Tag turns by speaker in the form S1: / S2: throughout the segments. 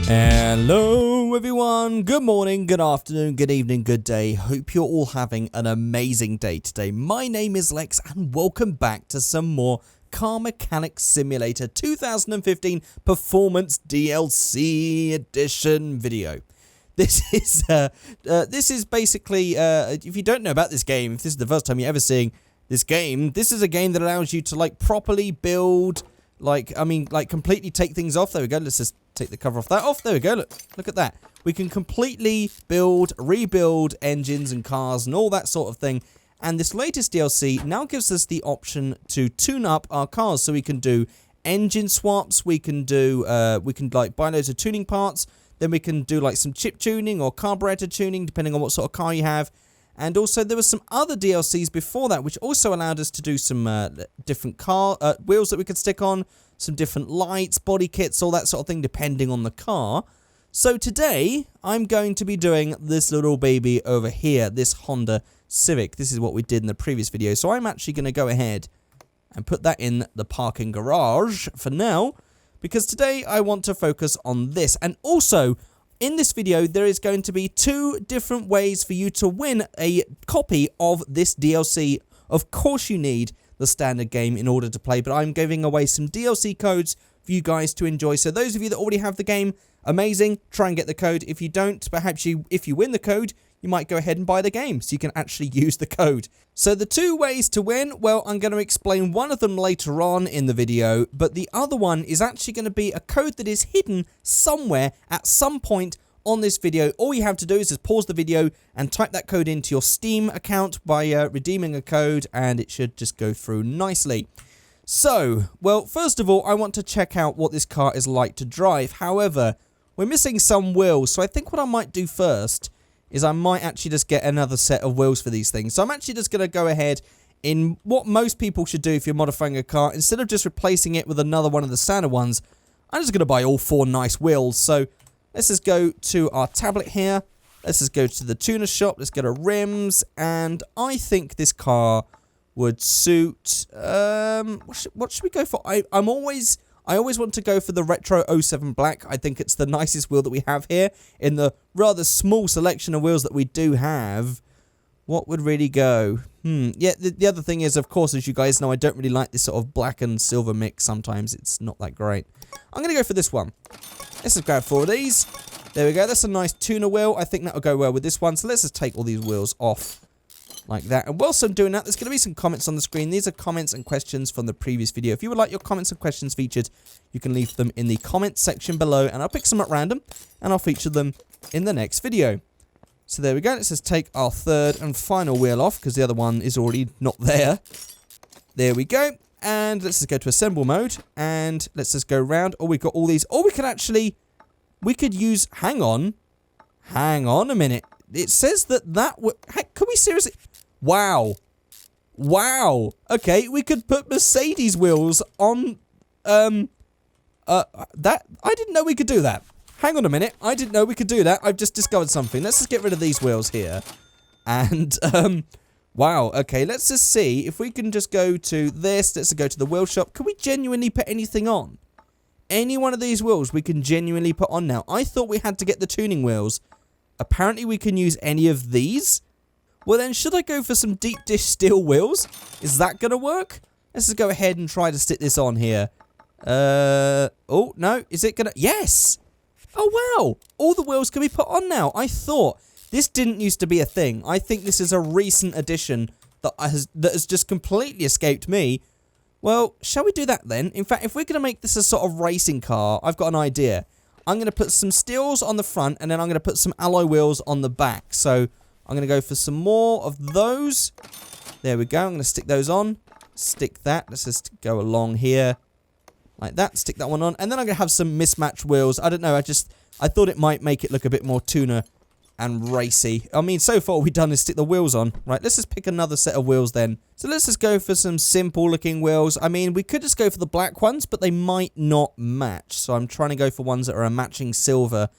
S1: Hello everyone, good morning, good afternoon, good evening, good day. Hope you're all having an amazing day today. My name is Lex and welcome back to some more Car Mechanics Simulator 2015 Performance DLC Edition video. This is basically, if you don't know about this game, if this is the first time you're ever seeing this game, this is a game that allows you to like properly build, like completely take things off. There we go, let's just take the cover off that. There we go, look at that. We can completely build, rebuild engines and cars and all that sort of thing. And this latest DLC now gives us the option to tune up our cars. So we can do engine swaps, we can like buy loads of tuning parts, then we can do like some chip tuning or carburetor tuning, depending on what sort of car you have. And also there were some other DLCs before that, which also allowed us to do some different car wheels that we could stick on, some different lights, body kits, all that sort of thing, depending on the car. So today, I'm going to be doing this little baby over here, this Honda Civic. This is what we did in the previous video. So I'm actually going to go ahead and put that in the parking garage for now, because today I want to focus on this. And also, in this video, there is going to be 2 different ways for you to win a copy of this DLC. Of course, you need the standard game in order to play, but I'm giving away some DLC codes for you guys to enjoy. So those of you that already have the game, amazing, try and get the code. If you don't, perhaps if you win the code, you might go ahead and buy the game so you can actually use the code. So the 2 ways to win, well, I'm going to explain one of them later on in the video, but the other one is actually going to be a code that is hidden somewhere at some point on this video. All you have to do is just pause the video and type that code into your Steam account by redeeming a code, and it should just go through nicely. So, well, first of all, I want to check out what this car is like to drive. However, we're missing some wheels, so I think what I might do first is I might actually just get another set of wheels for these things. So I'm actually just going to go ahead in what most people should do if you're modifying a car. Instead of just replacing it with another one of the standard ones, I'm just going to buy all 4 nice wheels. So let's just go to our tablet here. Let's just go to the tuner shop. Let's go to rims. And I think this car would suit... what should we go for? I always want to go for the Retro 07 Black. I think it's the nicest wheel that we have here in the rather small selection of wheels that we do have. What would really go? Yeah, the other thing is, of course, as you guys know, I don't really like this sort of black and silver mix. Sometimes it's not that great. I'm going to go for this one. Let's just grab 4 of these. There we go. That's a nice tuner wheel. I think that will go well with this one. So let's just take all these wheels off like that. And whilst I'm doing that, there's going to be some comments on the screen. These are comments and questions from the previous video. If you would like your comments and questions featured, you can leave them in the comments section below, and I'll pick some at random, and I'll feature them in the next video. So there we go. Let's just take our 3rd and final wheel off, because the other one is already not there. There we go. And let's just go to assemble mode, and let's just go around. Oh, we've got all these. Oh, we could use, hang on a minute. It says that can we seriously, wow, okay, we could put Mercedes wheels on, that, I didn't know we could do that. Hang on a minute, I didn't know we could do that. I've just discovered something. Let's just get rid of these wheels here, and, wow, okay, let's just see if we can just go to this. Let's go to the wheel shop. Can we genuinely put anything on? Any one of these wheels we can genuinely put on now. I thought we had to get the tuning wheels. Apparently we can use any of these. Well then, should I go for some deep dish steel wheels? Is that going to work? Let's just go ahead and try to stick this on here. Oh, no. Is it going to... Yes! Oh, wow. All the wheels can be put on now. I thought this didn't used to be a thing. I think this is a recent addition that has just completely escaped me. Well, shall we do that then? In fact, if we're going to make this a sort of racing car, I've got an idea. I'm going to put some steels on the front, and then I'm going to put some alloy wheels on the back. So I'm going to go for some more of those. There we go. I'm going to stick those on. Stick that. Let's just go along here like that. Stick that one on. And then I'm going to have some mismatched wheels. I don't know. I thought it might make it look a bit more tuner and racy. I mean, so far all we've done is stick the wheels on. Right, let's just pick another set of wheels then. So let's just go for some simple looking wheels. I mean, we could just go for the black ones, but they might not match. So I'm trying to go for ones that are a matching silver.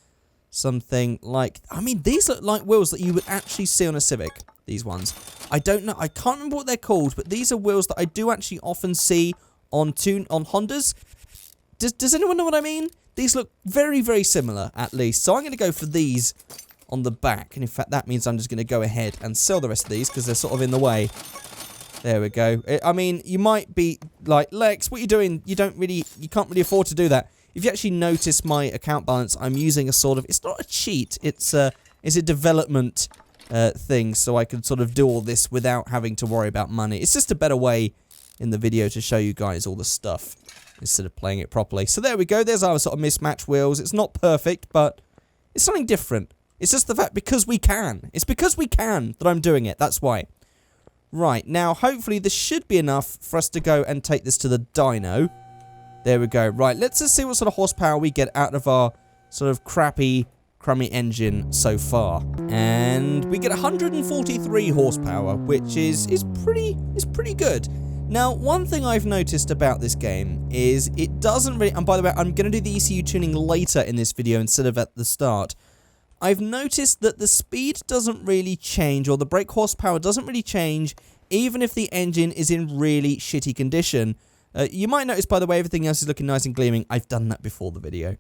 S1: Something like, I mean, these look like wheels that you would actually see on a Civic. These ones. I don't know. I can't remember what they're called, but these are wheels that I do actually often see on Hondas. Does anyone know what I mean? These look very, very similar, at least. So I'm going to go for these on the back. And in fact, that means I'm just going to go ahead and sell the rest of these because they're sort of in the way. There we go. I mean, you might be like, Lex, what are you doing? You can't really afford to do that. If you actually notice my account balance, I'm using a sort of, it's not a cheat, it's a development thing, so I can sort of do all this without having to worry about money. It's just a better way in the video to show you guys all the stuff instead of playing it properly. So there we go, there's our sort of mismatched wheels. It's not perfect, but it's something different. It's just the fact because we can. It's because we can that I'm doing it, that's why. Right, now hopefully this should be enough for us to go and take this to the dyno. There we go. Right, let's just see what sort of horsepower we get out of our sort of crummy engine so far. And we get 143 horsepower, which is pretty good. Now, one thing I've noticed about this game is it doesn't really, and by the way, I'm going to do the ECU tuning later in this video instead of at the start. I've noticed that the speed doesn't really change, or the brake horsepower doesn't really change, even if the engine is in really shitty condition. You might notice, by the way, everything else is looking nice and gleaming. I've done that before the video.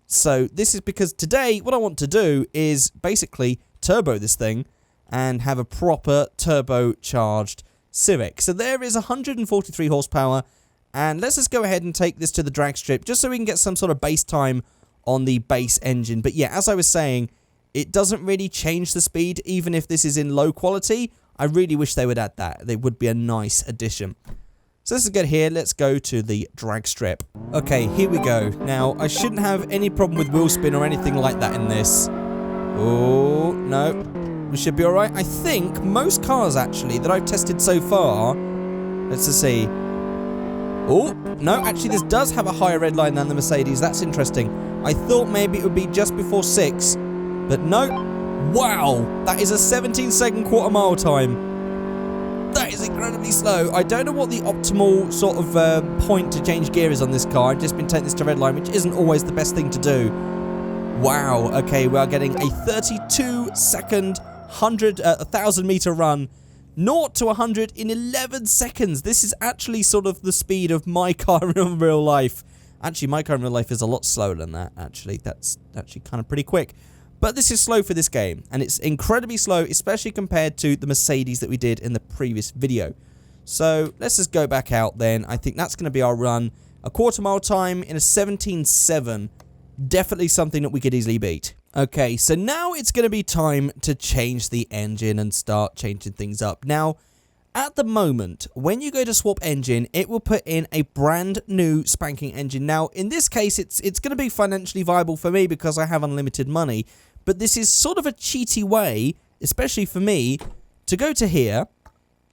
S1: So this is because today, what I want to do is basically turbo this thing and have a proper turbocharged Civic. So there is 143 horsepower, and let's just go ahead and take this to the drag strip, just so we can get some sort of base time on the base engine. But yeah, as I was saying, it doesn't really change the speed, even if this is in low quality. I really wish they would add that. They would be a nice addition. So let's get here, let's go to the drag strip. Okay, here we go. Now, I shouldn't have any problem with wheel spin or anything like that in this. Oh, no. We should be alright. I think most cars, actually, that I've tested so far... Let's just see. Oh, no, actually, this does have a higher red line than the Mercedes. That's interesting. I thought maybe it would be just before 6, but no. Wow, that is a 17-second quarter-mile time. That is incredibly slow. I don't know what the optimal sort of point to change gear is on this car. I've just been taking this to red line, which isn't always the best thing to do. Wow, okay, we are getting a 32-second, 1,000-meter run. 0 to 100 in 11 seconds. This is actually sort of the speed of my car in real life. Actually, my car in real life is a lot slower than that, actually. That's actually kind of pretty quick. But this is slow for this game, and it's incredibly slow, especially compared to the Mercedes that we did in the previous video. So, let's just go back out then. I think that's going to be our run. A quarter-mile time in a 17.7. Definitely something that we could easily beat. Okay, so now it's going to be time to change the engine and start changing things up. Now, at the moment, when you go to swap engine, it will put in a brand new spanking engine. Now, in this case, it's going to be financially viable for me because I have unlimited money. But this is sort of a cheaty way, especially for me, to go to here,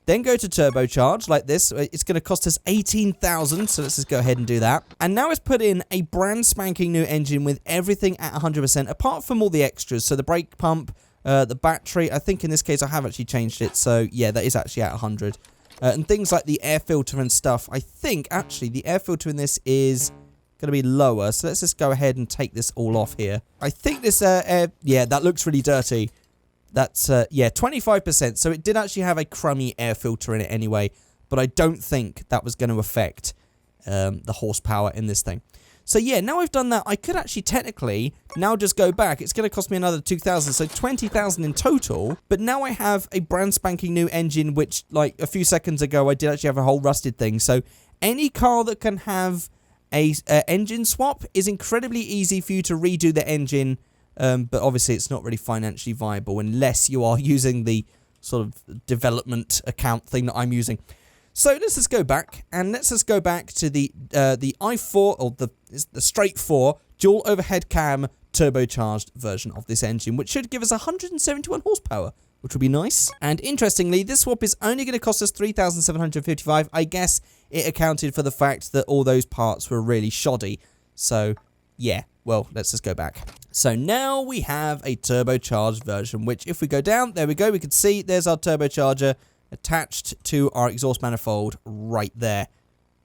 S1: then go to turbocharge like this. It's going to cost us 18,000, so let's just go ahead and do that. And now it's put in a brand spanking new engine with everything at 100%, apart from all the extras. So the brake pump, the battery, I think in this case I have actually changed it. So yeah, that is actually at 100. And things like the air filter and stuff. I think actually the air filter in this is going to be lower. So let's just go ahead and take this all off here. I think this air, yeah, that looks really dirty. That's, yeah, 25%. So it did actually have a crummy air filter in it anyway. But I don't think that was going to affect the horsepower in this thing. So yeah, now I've done that, I could actually technically now just go back. It's going to cost me another 2,000, so 20,000 in total. But now I have a brand spanking new engine, which like a few seconds ago, I did actually have a whole rusted thing. So any car that can have a engine swap is incredibly easy for you to redo the engine. But obviously it's not really financially viable unless you are using the sort of development account thing that I'm using. So let's just go back, and let's just go back to the i4, or the straight 4 dual overhead cam turbocharged version of this engine, which should give us 171 horsepower, which would be nice. And interestingly, this swap is only going to cost us 3,755. I guess it accounted for the fact that all those parts were really shoddy. So yeah, well, let's just go back. So now we have a turbocharged version, which if we go down, there we go, we can see there's our turbocharger attached to our exhaust manifold right there.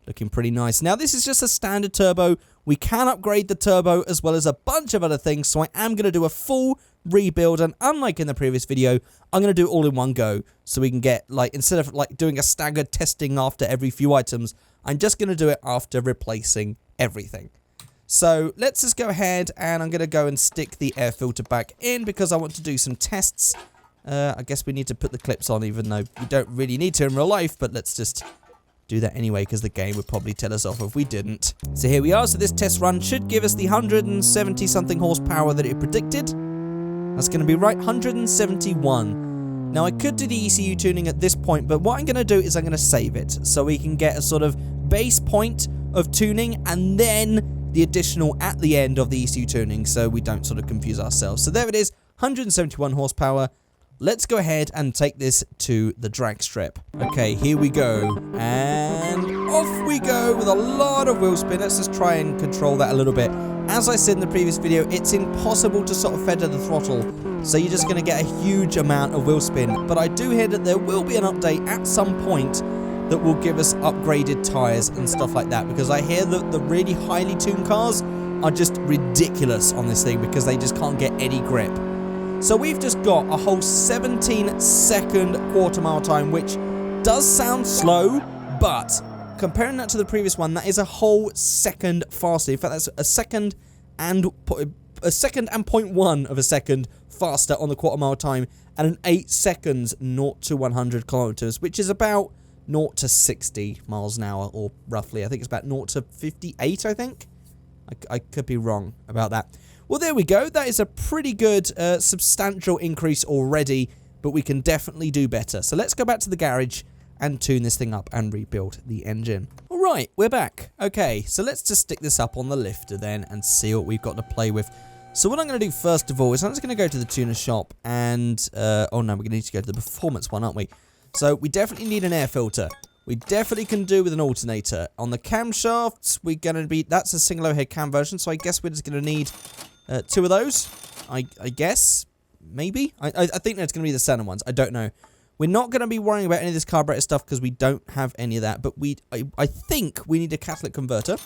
S1: Looking pretty nice. Now, this is just a standard turbo. We can upgrade the turbo as well as a bunch of other things, so I am going to do a full rebuild, and unlike in the previous video, I'm going to do it all in one go, so we can get, like, instead of, like, doing a staggered testing after every few items, I'm just going to do it after replacing everything. So let's just go ahead and I'm going to go and stick the air filter back in because I want to do some tests. I guess we need to put the clips on even though we don't really need to in real life, but let's just do that anyway because the game would probably tell us off if we didn't. So here we are. So this test run should give us the 170 something horsepower that it predicted. That's going to be right, 171. Now I could do the ECU tuning at this point, but what I'm going to do is I'm going to save it so we can get a sort of base point of tuning and then the additional at the end of the ECU tuning so we don't sort of confuse ourselves. So there it is, 171 horsepower. Let's go ahead and take this to the drag strip. Okay, here we go. And off we go with a lot of wheel spin. Let's just try and control that a little bit. As I said in the previous video, it's impossible to sort of feather the throttle. So you're just going to get a huge amount of wheel spin. But I do hear that there will be an update at some point that will give us upgraded tyres and stuff like that. Because I hear that the really highly tuned cars are just ridiculous on this thing because they just can't get any grip. So we've just got a whole 17-second quarter-mile time, which does sound slow, but comparing that to the previous one, that is a whole second faster. In fact, that's a second and 0.1 of a second faster on the quarter-mile time, and an 8 seconds 0 to 100 kilometers, which is about 0 to 60 miles an hour, or roughly. I think it's about 0 to 58, I think. I could be wrong about that. Well, there we go. That is a pretty good, substantial increase already, but we can definitely do better. So let's go back to the garage and tune this thing up and rebuild the engine. All right, we're back. Okay, so let's just stick this up on the lifter then and see what we've got to play with. So what I'm going to do first of all is I'm just going to go to the tuner shop and, oh no, we're going to need to go to the performance one, aren't we? So we definitely need an air filter. We definitely can do with an alternator. On the camshafts, we're going to be, that's a single overhead cam version, so I guess we're just going to need 2 of those, I guess, maybe. I think that's going to be the center ones. I don't know. We're not going to be worrying about any of this carburetor stuff because we don't have any of that. But I think we need a catalytic converter.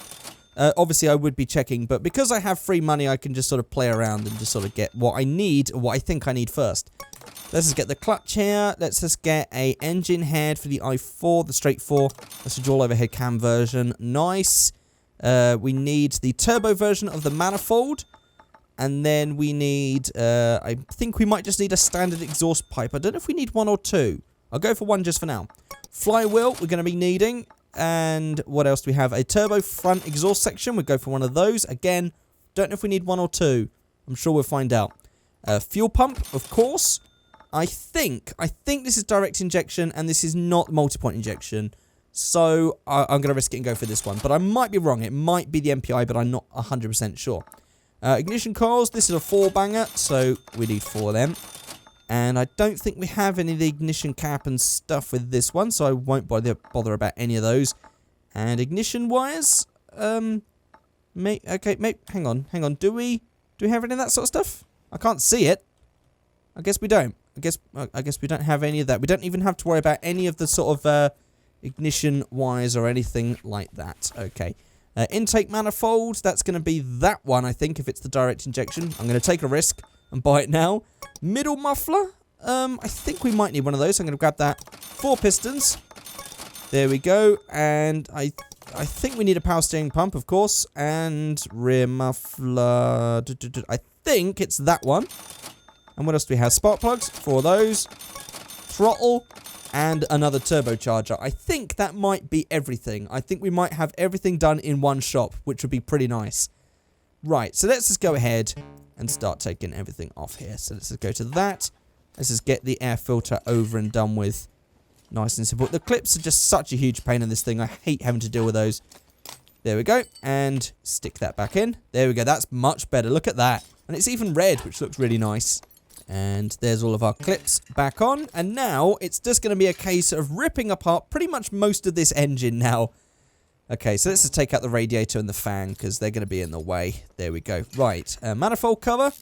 S1: Obviously, I would be checking, but because I have free money, I can just sort of play around and just sort of get what I need, or what I think I need first. Let's just get the clutch here. Let's just get a engine head for the i4, the straight 4. That's a dual overhead cam version. Nice. We need the turbo version of the manifold. And then we need, I think we might just need a standard exhaust pipe. I don't know if we need 1 or 2. I'll go for 1 just for now. Flywheel, we're going to be needing. And what else do we have? A turbo front exhaust section. We'll go for 1 of those. Again, don't know if we need 1 or 2. I'm sure we'll find out. Fuel pump, of course. I think this is direct injection and this is not multi-point injection. So I'm going to risk it and go for this one. But I might be wrong. It might be the MPI, but I'm not 100% sure. Ignition coils, this is a 4-banger, so we need 4 of them. And I don't think we have any of the ignition cap and stuff with this one, so I won't bother about any of those. And ignition wires, hang on, do we have any of that sort of stuff? I can't see it. I guess we don't. I guess we don't have any of that. We don't even have to worry about any of the sort of ignition wires or anything like that. Okay. Intake manifold, that's going to be that one, I think, if it's the direct injection. I'm going to take a risk and buy it now. Middle muffler, I think we might need one of those. I'm going to grab that. 4 pistons. There we go. And I think we need a power steering pump, of course. And rear muffler. I think it's that one. And what else do we have? Spark plugs, 4 of those. Throttle. And another turbocharger. I think that might be everything. I think we might have everything done in one shop, which would be pretty nice. Right, so let's just go ahead and start taking everything off here. So let's just go to that. Let's just get the air filter over and done with. Nice and simple. The clips are just such a huge pain in this thing. I hate having to deal with those. There we go. And stick that back in. There we go. That's much better. Look at that. And it's even red, which looks really nice. And there's all of our clips back on. And now it's just going to be a case of ripping apart pretty much most of this engine now. Okay, so let's just take out the radiator and the fan because they're going to be in the way. There we go. Right, manifold cover.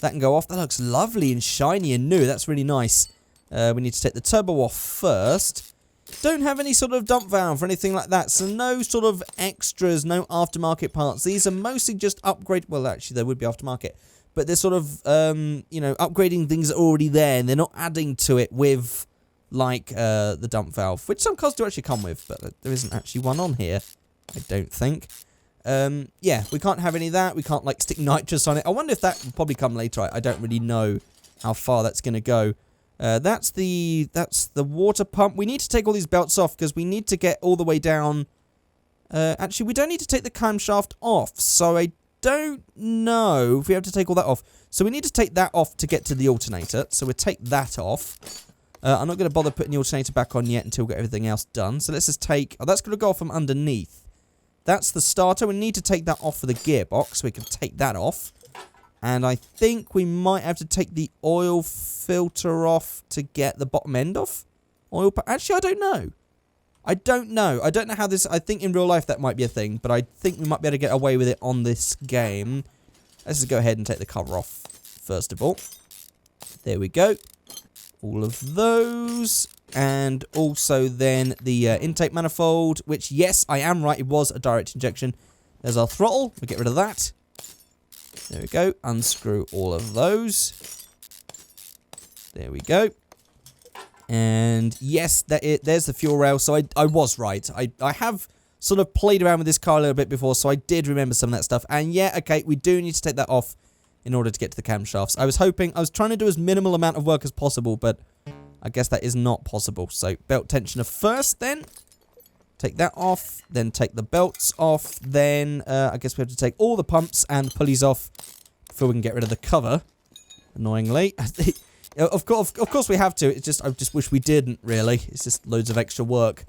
S1: That can go off. That looks lovely and shiny and new. That's really nice. We need to take the turbo off first. Don't have any sort of dump valve or anything like that. So no sort of extras, no aftermarket parts. These are mostly just upgrade. Well, actually, there would be aftermarket. But they're sort of, you know, upgrading things that are already there, and they're not adding to it with, like, the dump valve, which some cars do actually come with, but there isn't actually one on here, I don't think. yeah, we can't have any of that. We can't, like, stick nitrous on it. I wonder if that will probably come later. I don't really know how far that's going to go. That's the water pump. We need to take all these belts off because we need to get all the way down. Actually, we don't need to take the camshaft off, so I don't know if we have to take all that off. So we need to take that off to get to the alternator. So we'll take that off. I'm not going to bother putting the alternator back on yet until we get everything else done. So let's just take... Oh, that's going to go off from underneath. That's the starter. We need to take that off for the gearbox, so we can take that off. And I think we might have to take the oil filter off to get the bottom end off. Actually, I don't know. I don't know how this... I think in real life that might be a thing, but I think we might be able to get away with it on this game. Let's just go ahead and take the cover off, first of all. There we go. All of those. And also then the intake manifold, which, yes, I am right, it was a direct injection. There's our throttle. We'll get rid of that. There we go. Unscrew all of those. There we go. And yes, there's the fuel rail. So I was right. I have sort of played around with this car a little bit before, so I did remember some of that stuff. And yeah, okay, we do need to take that off in order to get to the camshafts. I was trying to do as minimal amount of work as possible, but I guess that is not possible. So belt tensioner first then. Take that off, then take the belts off, then I guess we have to take all the pumps and pulleys off before we can get rid of the cover, annoyingly. Of course we have to, it's just, I just wish we didn't, really. It's just loads of extra work.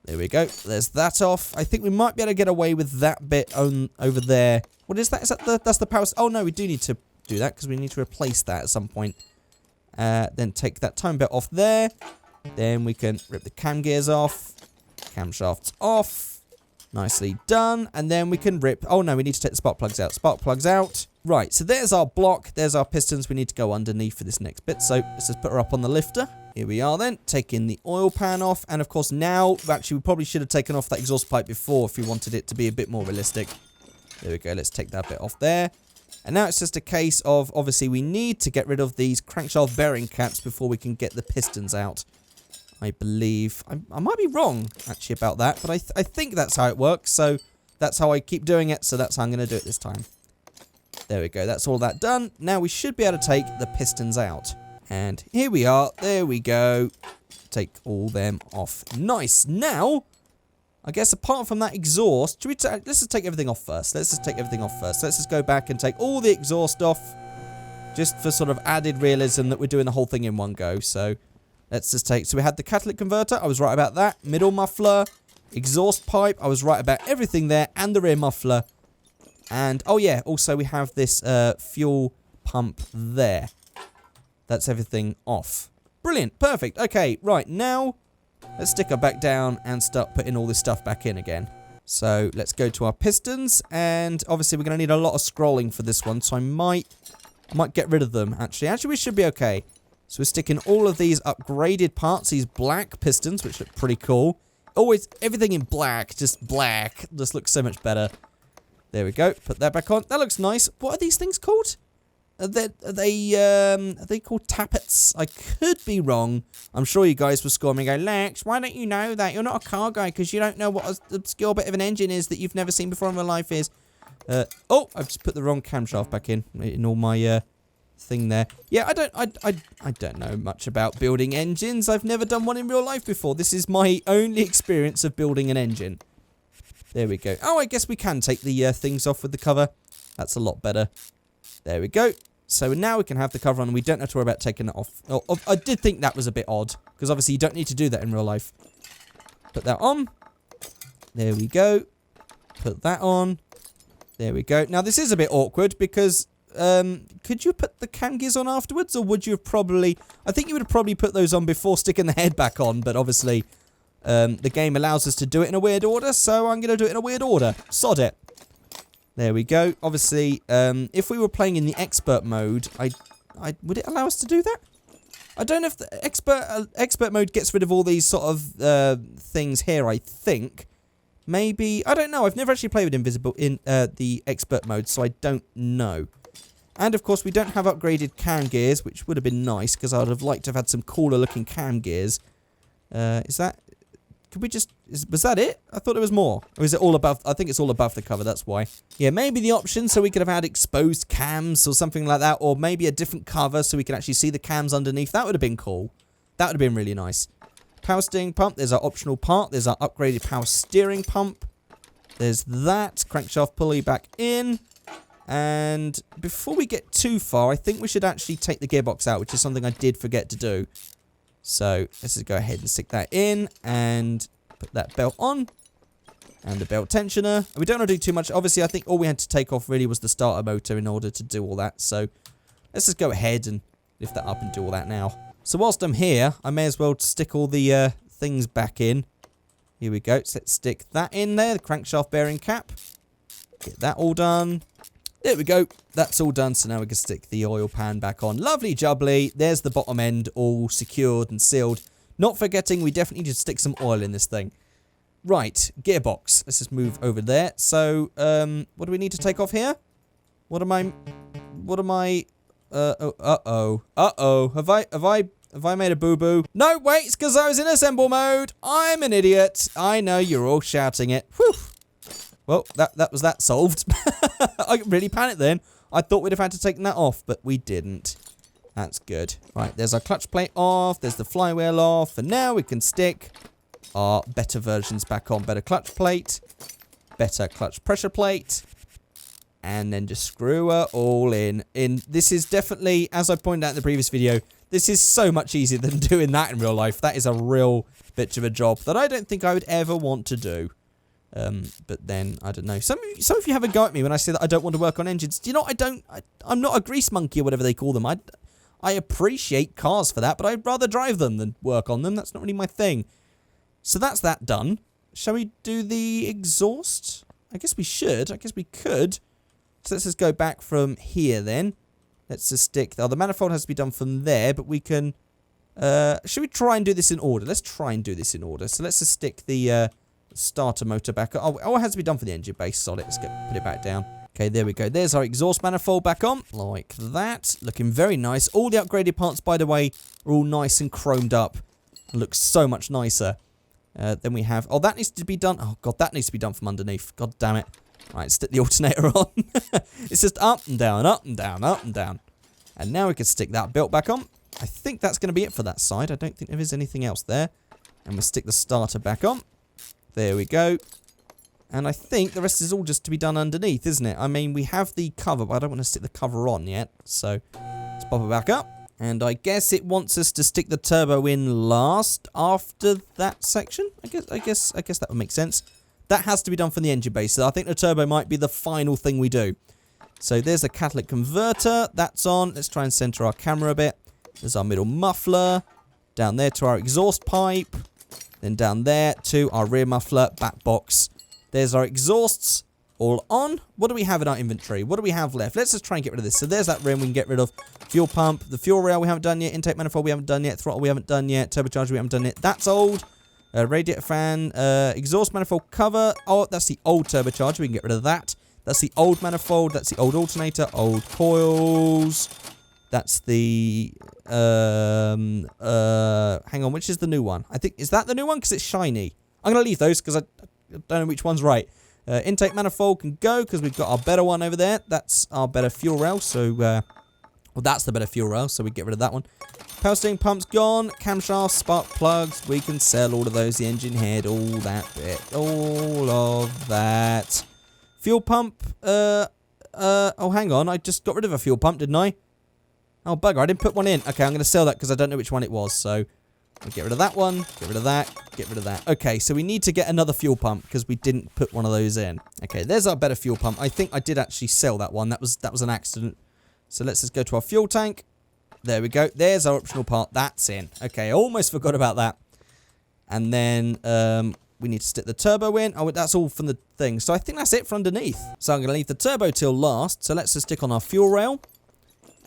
S1: There we go, there's that off. I think we might be able to get away with that bit over there. What is that? Is that that's the power... Oh no, we do need to do that, because we need to replace that at some point. Then take that time belt off there. Then we can rip the cam gears off. Camshafts off. Nicely done. And then we can rip... Oh, no, we need to take the spark plugs out. Spark plugs out. Right, so there's our block. There's our pistons. We need to go underneath for this next bit. So let's just put her up on the lifter. Here we are then. Taking the oil pan off. And, of course, now... Actually, we probably should have taken off that exhaust pipe before if we wanted it to be a bit more realistic. There we go. Let's take that bit off there. And now it's just a case of... Obviously, we need to get rid of these crankshaft bearing caps before we can get the pistons out. I believe... I might be wrong, actually, about that, but I think that's how it works, so that's how I keep doing it, so that's how I'm going to do it this time. There we go, that's all that done. Now we should be able to take the pistons out. And here we are, there we go. Take all them off. Nice. Now, I guess apart from that exhaust, let's just take everything off first. Let's just go back and take all the exhaust off, just for sort of added realism that we're doing the whole thing in one go, so... Let's just take... So we had the catalytic converter. I was right about that. Middle muffler. Exhaust pipe. I was right about everything there. And the rear muffler. And, oh yeah, also we have this fuel pump there. That's everything off. Brilliant. Perfect. Okay, right. Now, let's stick her back down and start putting all this stuff back in again. So, let's go to our pistons. And, obviously, we're going to need a lot of scrolling for this one. So, I might get rid of them, actually. Actually, we should be okay. So we're sticking all of these upgraded parts, these black pistons, which look pretty cool. Always, everything in black, just looks so much better. There we go, put that back on. That looks nice. What are these things called? Are they called tappets? I could be wrong. I'm sure you guys will score me and go, Lex, why don't you know that? You're not a car guy because you don't know what an obscure bit of an engine is that you've never seen before in real life is. Oh, I've just put the wrong camshaft back in all my... thing there. Yeah, I don't know much about building engines. I've never done one in real life before. This is my only experience of building an engine. There we go. Oh, I guess we can take the things off with the cover. That's a lot better. There we go. So now we can have the cover on and we don't have to worry about taking that off. Oh, I did think that was a bit odd because obviously you don't need to do that in real life. Put that on. There we go. Put that on. There we go. Now this is a bit awkward because could you put the cam gears on afterwards, or would you have probably... I think you would have probably put those on before sticking the head back on, but obviously the game allows us to do it in a weird order, so I'm going to do it in a weird order. Sod it. There we go. Obviously, if we were playing in the expert mode, would it allow us to do that? I don't know if the expert mode gets rid of all these sort of things here, I think. Maybe... I don't know. I've never actually played with Invisible in the expert mode, so I don't know. And, of course, we don't have upgraded cam gears, which would have been nice, because I would have liked to have had some cooler-looking cam gears. Is that... Could we just... was that it? I thought there was more. Or is it all above... I think it's all above the cover, that's why. Yeah, maybe the option so we could have had exposed cams or something like that. Or maybe a different cover so we could actually see the cams underneath. That would have been cool. That would have been really nice. Power steering pump. There's our optional part. There's our upgraded power steering pump. There's that. Crankshaft pulley back in. And before we get too far, I think we should actually take the gearbox out, which is something I did forget to do. So let's just go ahead and stick that in and put that belt on and the belt tensioner. We don't want to do too much. Obviously, I think all we had to take off really was the starter motor in order to do all that. So let's just go ahead and lift that up and do all that now. So whilst I'm here, I may as well stick all the things back in. Here we go. So let's stick that in there, the crankshaft bearing cap. Get that all done. There we go. That's all done. So now we can stick the oil pan back on. Lovely jubbly. There's the bottom end all secured and sealed. Not forgetting we definitely need to stick some oil in this thing. Right. Gearbox. Let's just move over there. So, what do we need to take off here? What am I... Uh-oh. Have I made a boo-boo? No, wait. It's because I was in assemble mode. I'm an idiot. I know you're all shouting it. Whew. Well, that was that solved. I really panicked then. I thought we'd have had to take that off, but we didn't. That's good. Right, there's our clutch plate off. There's the flywheel off. And now we can stick our better versions back on. Better clutch plate. Better clutch pressure plate. And then just screw her all in. This is definitely, as I pointed out in the previous video, this is so much easier than doing that in real life. That is a real bitch of a job that I don't think I would ever want to do. But then, I don't know. Some of you have a go at me when I say that I don't want to work on engines. Do you know, I'm not a grease monkey or whatever they call them. I appreciate cars for that, but I'd rather drive them than work on them. That's not really my thing. So that's that done. Shall we do the exhaust? I guess we should. I guess we could. So let's just go back from here then. Let's just stick... Oh, the manifold has to be done from there, but we can... should we try and do this in order? Let's try and do this in order. So let's just stick the... starter motor back up. Oh, it has to be done for the engine base. Solid. Let's put it back down. Okay, there we go. There's our exhaust manifold back on. Like that. Looking very nice. All the upgraded parts, by the way, are all nice and chromed up. Looks so much nicer. Then we have... Oh, that needs to be done. Oh, God, that needs to be done from underneath. God damn it. Right, stick the alternator on. It's just up and down, up and down, up and down. And now we can stick that belt back on. I think that's going to be it for that side. I don't think there is anything else there. And we'll stick the starter back on. There we go. And I think the rest is all just to be done underneath, isn't it? I mean, we have the cover, but I don't want to stick the cover on yet. So, let's pop it back up. And I guess it wants us to stick the turbo in last after that section. I guess that would make sense. That has to be done from the engine base. So I think the turbo might be the final thing we do. So there's the catalytic converter. That's on. Let's try and center our camera a bit. There's our middle muffler. Down there to our exhaust pipe. Then down there to our rear muffler, back box. There's our exhausts all on. What do we have in our inventory? What do we have left? Let's just try and get rid of this. So there's that rim we can get rid of. Fuel pump, the fuel rail we haven't done yet. Intake manifold we haven't done yet. Throttle we haven't done yet. Turbocharger we haven't done yet. That's old. Radiator fan, exhaust manifold cover. Oh, that's the old turbocharger. We can get rid of that. That's the old manifold. That's the old alternator. Old coils. That's the... hang on, which is the new one? I think... Is that the new one? Because it's shiny. I'm going to leave those because I don't know which one's right. Intake manifold can go because we've got our better one over there. That's our better fuel rail. So, well, that's the better fuel rail. So we get rid of that one. Power steering pump's gone. Camshaft, spark plugs. We can sell all of those. The engine head, all that bit. All of that. Fuel pump. Oh, hang on. I just got rid of a fuel pump, didn't I? Oh, bugger. I didn't put one in. Okay, I'm going to sell that because I don't know which one it was. So, I'll get rid of that one. Get rid of that. Get rid of that. Okay, so we need to get another fuel pump because we didn't put one of those in. Okay, there's our better fuel pump. I think I did actually sell that one. That was an accident. So, let's just go to our fuel tank. There we go. There's our optional part. That's in. Okay, I almost forgot about that. And then we need to stick the turbo in. Oh, that's all from the thing. So I think that's it for underneath. So I'm going to leave the turbo till last. So let's just stick on our fuel rail.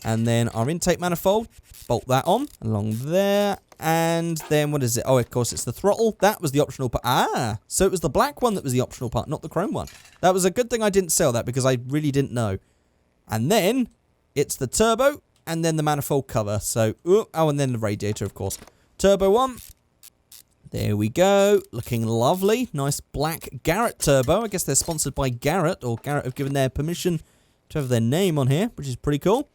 S1: And then our intake manifold. Bolt that on along there. And then what is it? Oh, of course, it's the throttle. That was the optional part. Ah, so it was the black one that was the optional part, not the chrome one. That was a good thing I didn't sell that because I really didn't know. And then it's the turbo. And then the manifold cover. So, oh, and then the radiator, of course. Turbo on. There we go. Looking lovely. Nice black Garrett turbo. I guess they're sponsored by Garrett, or Garrett have given their permission to have their name on here, which is pretty cool.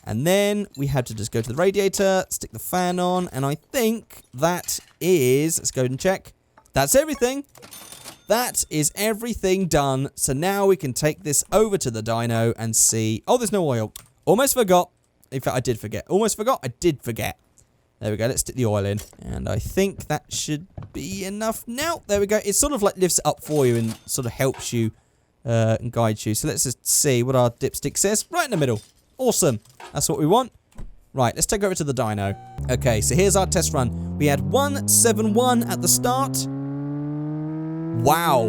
S1: And then we had to just go to the radiator, stick the fan on, and I think that is... Let's go and check. That's everything. That is everything done. So now we can take this over to the dyno and see... Oh, there's no oil. Almost forgot. In fact, I did forget. Almost forgot. I did forget. There we go. Let's stick the oil in. And I think that should be enough now. There we go. It sort of like lifts it up for you and sort of helps you and guides you. So let's just see what our dipstick says. Right in the middle. Awesome. That's what we want. Right, let's take over to the dyno. Okay, so here's our test run. We had 171 at the start. Wow.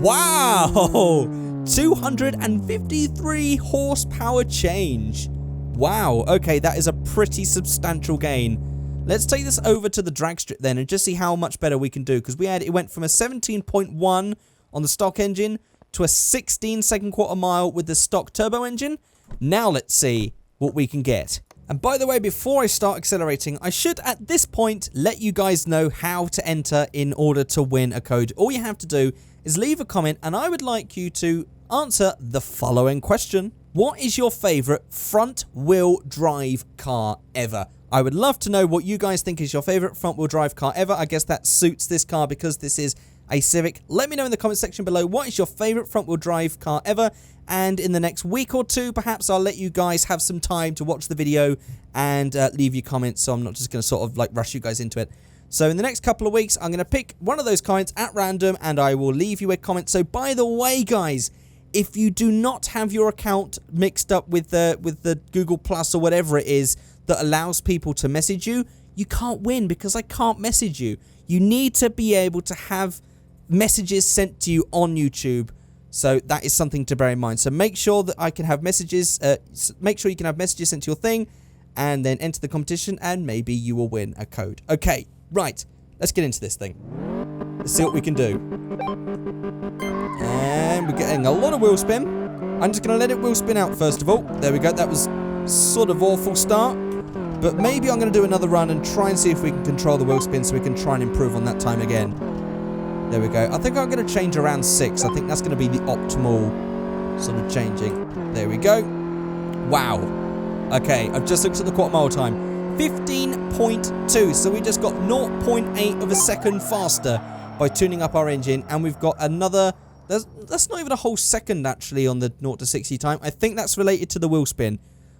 S1: Wow. 253 horsepower change. Wow. Okay, that is a pretty substantial gain. Let's take this over to the drag strip then and just see how much better we can do. Because it went from a 17.1 on the stock engine to a 16-second quarter mile with the stock turbo engine. Now let's see what we can get. And by the way, before I start accelerating, I should at this point let you guys know how to enter in order to win a code. All you have to do is leave a comment, and I would like you to answer the following question. What is your favorite front wheel drive car ever? I would love to know what you guys think is your favorite front wheel drive car ever. I guess that suits this car because this is a Civic. Let me know in the comment section below what is your favorite front wheel drive car ever, and in the next week or two perhaps I'll let you guys have some time to watch the video and leave your comments, so I'm not just going to sort of like rush you guys into it. So in the next couple of weeks I'm going to pick one of those comments at random and I will leave you a comment. So by the way guys, if you do not have your account mixed up with the Google Plus or whatever it is that allows people to message you, you can't win because I can't message you. You need to be able to have messages sent to you on YouTube. So that is something to bear in mind. So make sure that I can have messages, make sure you can have messages sent to your thing and then enter the competition and maybe you will win a code. Okay, right. Let's get into this thing. Let's see what we can do. And we're getting a lot of wheel spin. I'm just going to let it wheel spin out first of all. There we go. That was sort of awful start. But maybe I'm going to do another run and try and see if we can control the wheel spin so we can try and improve on that time again. There we go. I think I'm going to change around 6. I think that's going to be the optimal sort of changing. There we go. Wow. Okay, I've just looked at the quarter mile time. 15.2. So we just got 0.8 of a second faster by tuning up our engine. And we've got another... That's not even a whole second, actually, on the 0 to 60 time. I think that's related to the wheel spin.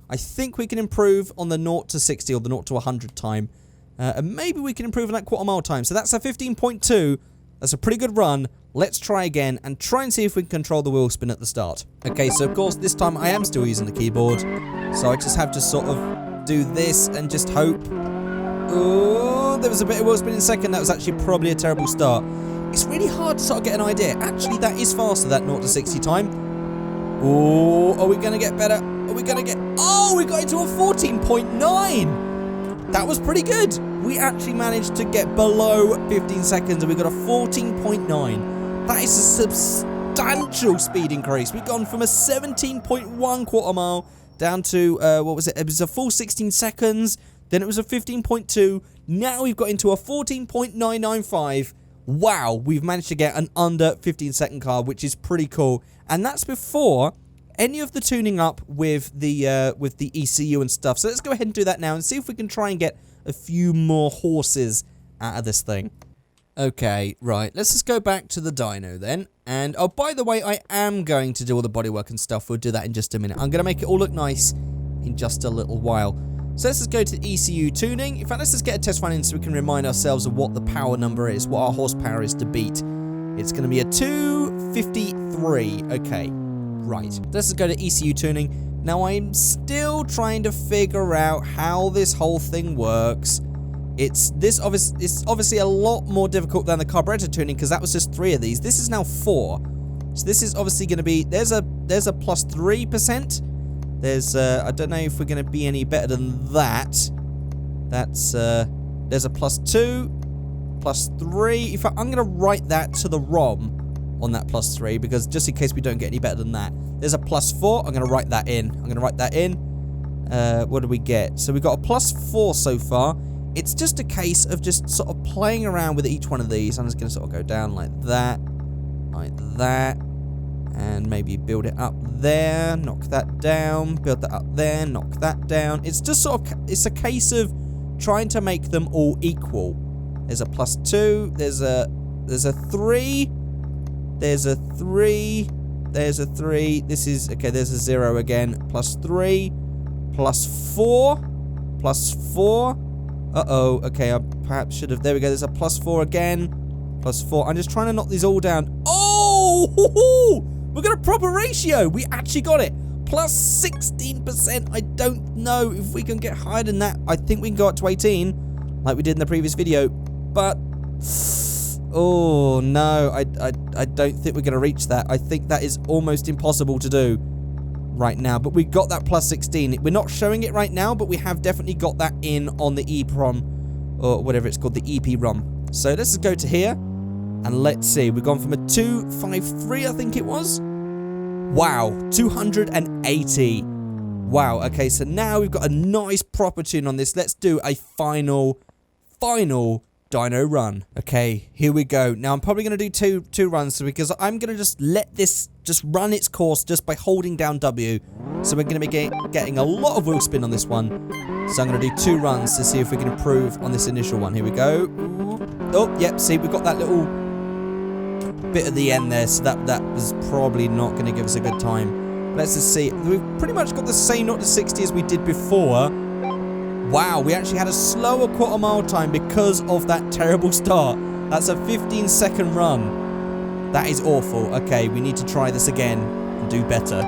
S1: I think we can improve on the 0 to 60 or the 0 to 100 time. And maybe we can improve on that quarter mile time. So that's a 15.2. That's a pretty good run. Let's try again and try and see if we can control the wheel spin at the start. Okay, so of course this time I am still using the keyboard. So I just have to sort of do this and just hope. Oh, there was a bit of wheel spin in second. That was actually probably a terrible start. It's really hard to sort of get an idea. Actually, that is faster, that 0 to 60 time. Oh, are we going to get better? Are we going to get... Oh, we got into a 14.9. That was pretty good. We actually managed to get below 15 seconds and we got a 14.9. That is a substantial speed increase. We've gone from a 17.1 quarter mile down to, what was it? It was a full 16 seconds. Then it was a 15.2. Now we've got into a 14.995. Wow, we've managed to get an under 15 second car, which is pretty cool. And that's before any of the tuning up with the ECU and stuff. So let's go ahead and do that now and see if we can try and get a few more horses out of this thing. Okay, right. Let's just go back to the dyno then. And, oh, by the way, I am going to do all the bodywork and stuff. We'll do that in just a minute. I'm going to make it all look nice in just a little while. So let's just go to ECU tuning. In fact, let's just get a test run in so we can remind ourselves of what the power number is, what our horsepower is to beat. It's going to be a 253. Okay, right. Let's just go to ECU tuning. Now, I'm still trying to figure out how this whole thing works. It's obviously a lot more difficult than the carburetor tuning because that was just 3 of these. This is now 4. So this is obviously going to be... There's a plus 3%. There's, I don't know if we're going to be any better than that. That's, there's a plus 2, plus 3. In fact, I'm going to write that to the ROM on that plus 3, because just in case we don't get any better than that. There's a plus 4. I'm going to write that in. What do we get? So we've got a plus 4 so far. it's just a case of just sort of playing around with each one of these. I'm just going to sort of go down like that, and maybe build it up there, knock that down, build that up there, knock that down. It's just sort of, it's a case of trying to make them all equal. There's a +2, there's a 3, there's a 3, there's a 3, this is, okay, there's a 0 again, +3, +4, +4, uh-oh, okay, I perhaps should have, there we go, there's a +4 again, +4, I'm just trying to knock these all down. Oh, we got a proper ratio, we actually got it, +16%, I don't know if we can get higher than that. I think we can go up to 18, like we did in the previous video, but, oh no, I don't think we're going to reach that. I think that is almost impossible to do right now, but we got that +16. We're not showing it right now, but we have definitely got that in on the EEPROM, or whatever it's called, the EP-ROM. So let's just go to here, and let's see. We've gone from a 253, I think it was. Wow, 280. Wow, okay, so now we've got a nice proper tune on this. Let's do a final dyno run. Okay, here we go. Now, I'm probably going to do two runs because I'm going to just let this just run its course just by holding down W. So we're going to be getting a lot of wheel spin on this one. So I'm going to do 2 runs to see if we can improve on this initial one. Here we go. Oh, yep, see, we've got that little bit at the end there, so that was probably not going to give us a good time. Let's just see. We've pretty much got the same 0 to 60 as we did before. Wow, we actually had a slower quarter-mile time because of that terrible start. That's a 15-second run. That is awful. Okay, we need to try this again and do better.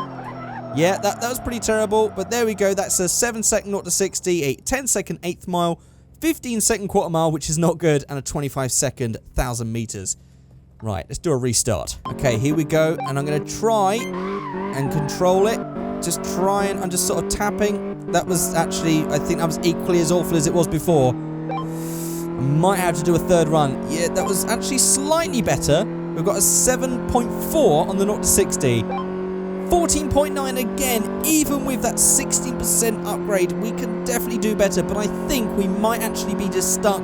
S1: Yeah, that was pretty terrible, but there we go. That's a 7-second 0 to 60, a 10-second 8th mile, 15-second quarter-mile, which is not good, and a 25-second 1,000 meters. Right, let's do a restart. Okay, here we go, and I'm going to try and control it. Just trying, I'm just sort of tapping. That was actually, I think that was equally as awful as it was before. I might have to do a 3rd run. Yeah, that was actually slightly better. We've got a 7.4 on the 0 to 60. 14.9 again, even with that 16% upgrade, we can definitely do better, but I think we might actually be just stuck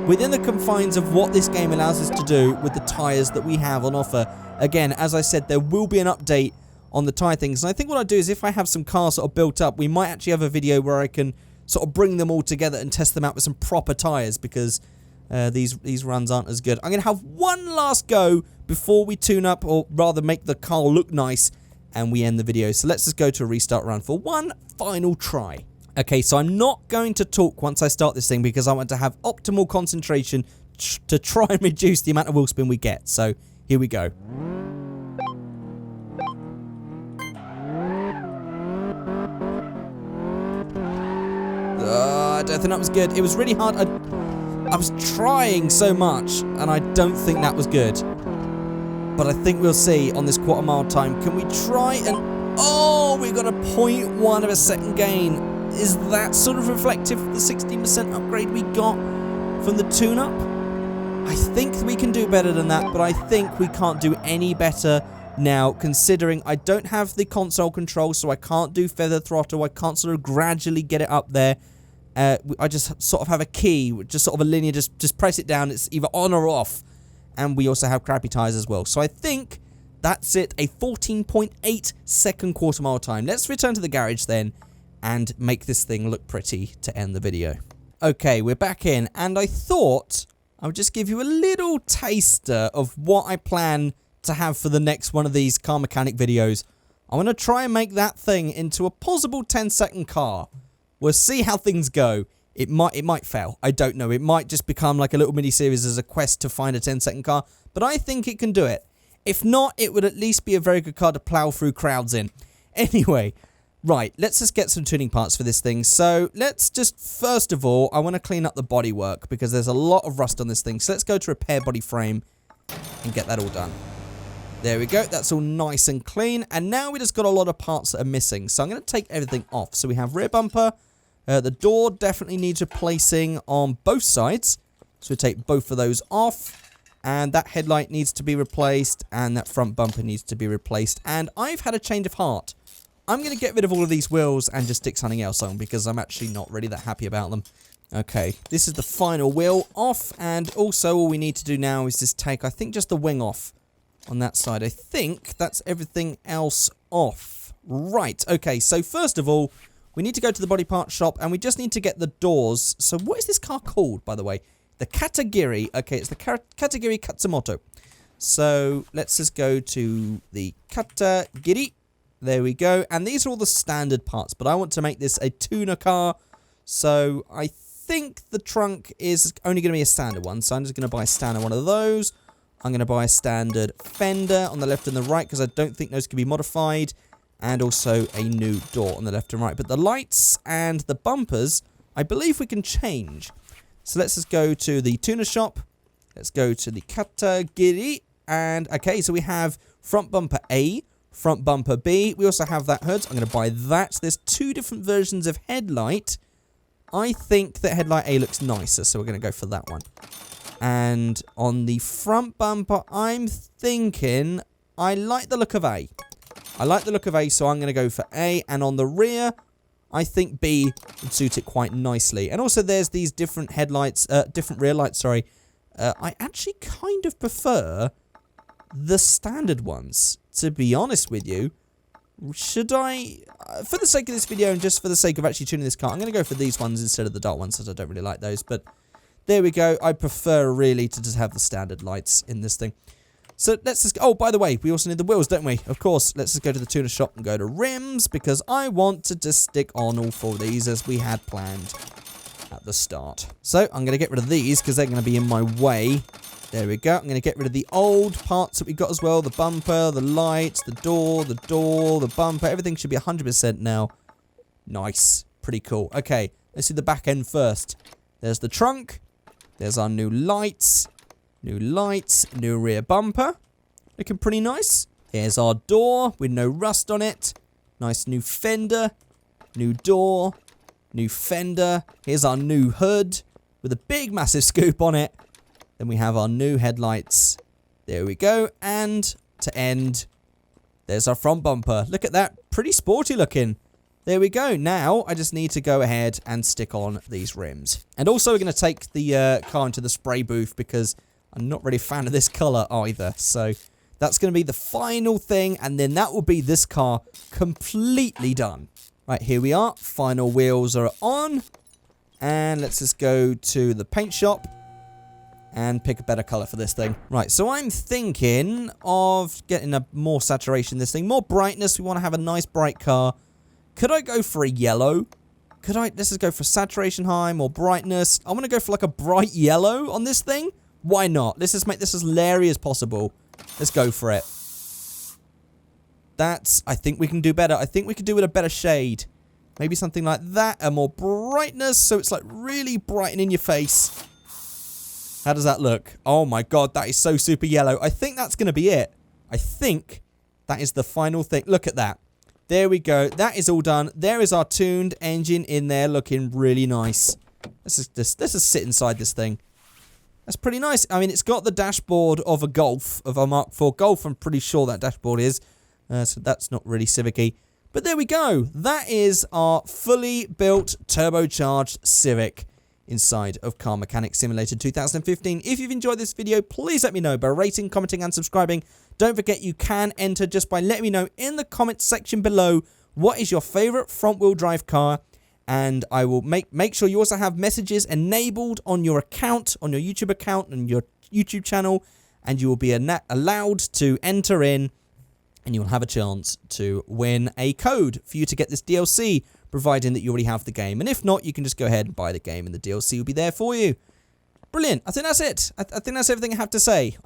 S1: within the confines of what this game allows us to do with the tyres that we have on offer. Again, as I said, there will be an update on the tyre things, and I think what I'll do is if I have some cars sort of built up, we might actually have a video where I can sort of bring them all together and test them out with some proper tyres, because these runs aren't as good. I'm going to have one last go before we tune up, or rather make the car look nice, and we end the video. So let's just go to a restart run for one final try. Okay, so I'm not going to talk once I start this thing because I want to have optimal concentration to try and reduce the amount of wheel spin we get. So here we go. I don't think that was good. It was really hard. I was trying so much, and I don't think that was good. But I think we'll see on this quarter-mile time. Can we try and... Oh, we got a 0.1 of a second gain. Is that sort of reflective of the 16% upgrade we got from the tune-up? I think we can do better than that, but I think we can't do any better now, considering I don't have the console control, so I can't do feather throttle. I can't sort of gradually get it up there. I just sort of have a key, just sort of a linear, just press it down. It's either on or off. And we also have crappy tyres as well. So I think that's it, a 14.8 second quarter mile time. Let's return to the garage then and make this thing look pretty to end the video. Okay, we're back in, and I thought I would just give you a little taster of what I plan to have for the next one of these car mechanic videos. I want to try and make that thing into a possible 10-second car. We'll see how things go. It might fail. I don't know. It might just become like a little mini-series as a quest to find a 10-second car. But I think it can do it. If not, it would at least be a very good car to plow through crowds in. Anyway, right. Let's just get some tuning parts for this thing. So let's just, first of all, I want to clean up the bodywork because there's a lot of rust on this thing. So let's go to repair body frame and get that all done. There we go. That's all nice and clean. And now we just got a lot of parts that are missing. So I'm going to take everything off. So we have rear bumper. The door definitely needs replacing on both sides. So we take both of those off. And that headlight needs to be replaced. And that front bumper needs to be replaced. And I've had a change of heart. I'm going to get rid of all of these wheels and just stick something else on because I'm actually not really that happy about them. Okay, this is the final wheel off, and also all we need to do now is just take, I think, just the wing off on that side. I think that's everything else off. Right, okay, so first of all, we need to go to the body part shop, and we just need to get the doors. So what is this car called, by the way? The Katagiri. Okay, it's the Katagiri Katsumoto. So let's just go to the Katagiri. There we go. And these are all the standard parts, but I want to make this a tuner car. So I think the trunk is only going to be a standard one. So I'm just going to buy a standard one of those. I'm going to buy a standard fender on the left and the right because I don't think those can be modified. And also a new door on the left and right. But the lights and the bumpers, I believe we can change. So let's just go to the tuner shop. Let's go to the Katagiri. And, okay, so we have front bumper A, front bumper B. We also have that hood. I'm going to buy that. There's two different versions of headlight. I think that headlight A looks nicer, so we're going to go for that one. And on the front bumper, I'm thinking I like the look of A. I like the look of A, so I'm going to go for A. And on the rear, I think B would suit it quite nicely. And also there's these different headlights, different rear lights, sorry. I actually kind of prefer the standard ones, to be honest with you. Should I, for the sake of this video and just for the sake of actually tuning this car, I'm going to go for these ones instead of the dark ones, because I don't really like those. But there we go. I prefer really to just have the standard lights in this thing. So let's just, oh, by the way, we also need the wheels, don't we? Of course, let's just go to the tuner shop and go to rims, because I want to just stick on all four of these as we had planned at the start. So I'm going to get rid of these because they're going to be in my way. There we go. I'm going to get rid of the old parts that we got as well. The bumper, the lights, the door, the bumper. Everything should be 100% now. Nice. Pretty cool. Okay, let's do the back end first. There's the trunk. There's our new lights. New rear bumper. Looking pretty nice. Here's our door with no rust on it. Nice new fender. New door. New fender. Here's our new hood with a big massive scoop on it. Then we have our new headlights. There we go. And to end, there's our front bumper. Look at that. Pretty sporty looking. There we go. Now, I just need to go ahead and stick on these rims. And also, we're going to take the car into the spray booth because I'm not really a fan of this colour either. So, that's going to be the final thing. And then that will be this car completely done. Right, here we are. Final wheels are on. And let's just go to the paint shop and pick a better colour for this thing. Right, so I'm thinking of getting a more saturation in this thing. More brightness. We want to have a nice bright car. Could I go for a yellow? Let's just go for saturation high, more brightness. I want to go for like a bright yellow on this thing. Why not? Let's just make this as leery as possible. Let's go for it. I think we can do better. I think we could do with a better shade. Maybe something like that. A more brightness, so it's like really bright and in your face. How does that look? Oh my god, that is so super yellow. I think that's going to be it. I think that is the final thing. Look at that. There we go. That is all done. There is our tuned engine in there looking really nice. Let's just sit inside this thing. That's pretty nice. I mean, it's got the dashboard of a Golf, of a Mark IV Golf. I'm pretty sure that dashboard is. So that's not really Civic-y. But there we go. That is our fully built turbocharged Civic inside of Car Mechanic Simulator 2015. If you've enjoyed this video, please let me know by rating, commenting, and subscribing. Don't forget you can enter just by letting me know in the comments section below what is your favorite front-wheel drive car, and I will make sure you also have messages enabled on your account, on your YouTube account and your YouTube channel, and you will be allowed to enter in, and you will have a chance to win a code for you to get this DLC, providing that you already have the game. And if not, you can just go ahead and buy the game and the DLC will be there for you. Brilliant. I think that's it. I think that's everything I have to say.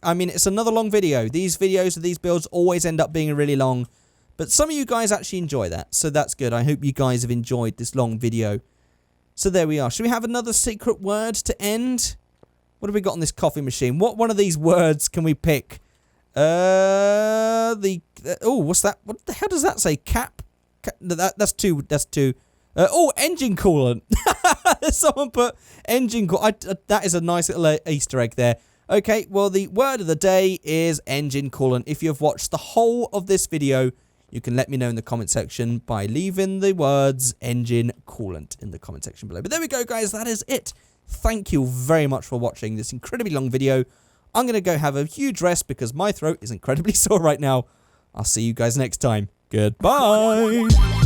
S1: I mean, it's another long video. These videos of these builds always end up being really long. But some of you guys actually enjoy that. So that's good. I hope you guys have enjoyed this long video. So there we are. Should we have another secret word to end? What have we got on this coffee machine? What one of these words can we pick? Oh, what's that? What the hell does that say? That's two. Oh, engine coolant. Someone put engine coolant. That is a nice little Easter egg there. Okay, well, the word of the day is engine coolant. If you've watched the whole of this video, you can let me know in the comment section by leaving the words engine coolant in the comment section below. But there we go, guys. That is it. Thank you very much for watching this incredibly long video. I'm going to go have a huge rest because my throat is incredibly sore right now. I'll see you guys next time. Goodbye.